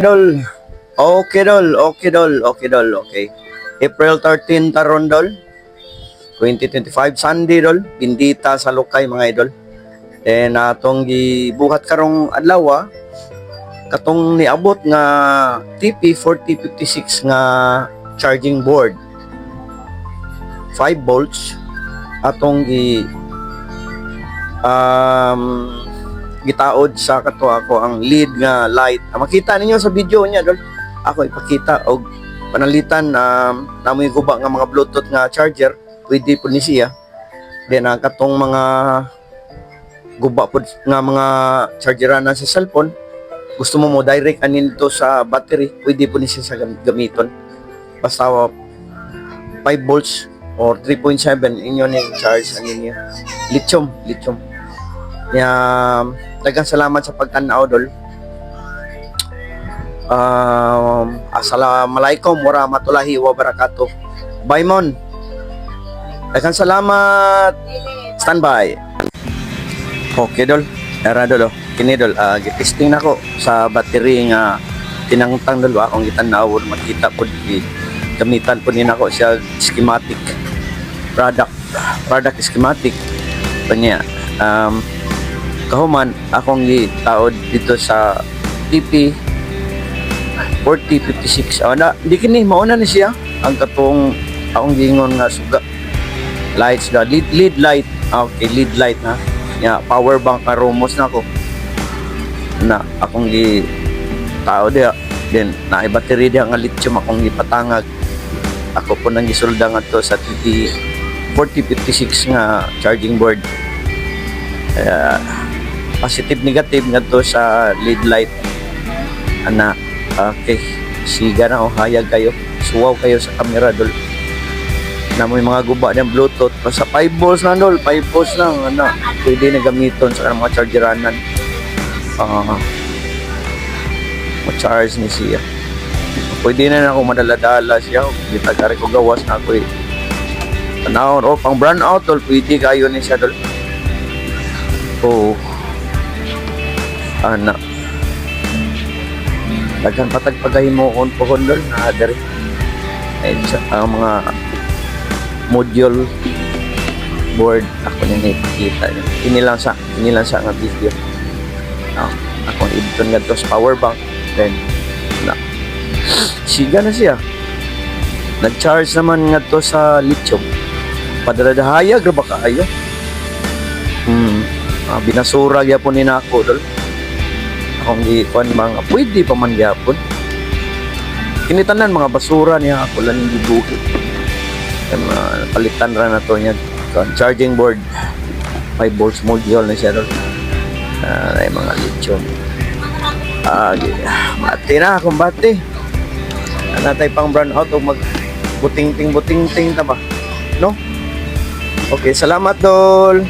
Dol. Okay, Dol. Okay, Dol. Okay, Dol. Okay. April 13 taron, Dol. 2025 Sunday, Dol. Bindita sa Lukay, mga idol. Then, atong gibuhat karong adlaw, katong niabot nga TP4056 nga charging board. 5 volts. Atong gitaod sa kato ako ang lead nga light. Makita ninyo sa video niya, Dol. Ako ipakita og panalitan namoy guba nga mga Bluetooth nga charger, pwede po ni siya. Then katong mga guba po nga mga chargeran sa cellphone, gusto mo direct anin to sa battery, pwede po ni siya sa gamiton. Basta 5 volts or 3.7 inyo ning charge anin niya. Lithium. Daghang salamat sa pagtan-aw, Dol. Assalamualaikum warahmatullahi wabarakatuh. Bye, Mon. Daghang salamat. Standby. Okay, Dol. Era, Dol. Kini, Dol. Gitesting na ko sa battery nga tinangtang, Dol. Akong gitan-aw. Makita po. Gamitan po nina ko siya schematic. Product schematic. Kanya. Kahuman akong gitaod dito sa TP 4056. Di kini mauna ni siya ang katong akong gingon nga suga lights da lead light. Okay, lead light na nya power bank karumos na ko na akong gitaod dia. Then na battery dia nga lithium akong gipatangag. Ako po nang gisulda nga to sa TP 4056 nga charging board. Positive negative nga to sa lead light ana. Okay, siga na hayag kayo, suwaw kayo sa camera, Dol. Na may mga guba ng Bluetooth basta 5 volts lang, Dol. 5 volts lang ana, pwede na gamiton sa mga chargeranan. Ma-charge ni siya, pwede na ako madala-dala siya. Gitagari ko gawas na ako tanawon pang brand out, Dol. Pwede kayo ni siya, Dol. Ana daghang patagpagahin mo on pohon, Dol, na dere ay ang mga module board ako nang nakikita inilang sa nga video. Ako editon nga to sa power bank. Then na siga na siya, nag-charge naman nga to sa lithium. Padaladahayag ra ba kaayo? Binasura gyapon ni nako, Dol. Akong gikuan mga pwede pa man gyapon. Kinitanan mga basura niya ako lang gibuhi. Palitan ra na to niya charging board. 5 volts module na siya, Dol. Ay mga lithium. Mati na akong bati. Natay pang brown out o mag buting-ting ta ba? No? Okay, salamat, Dol.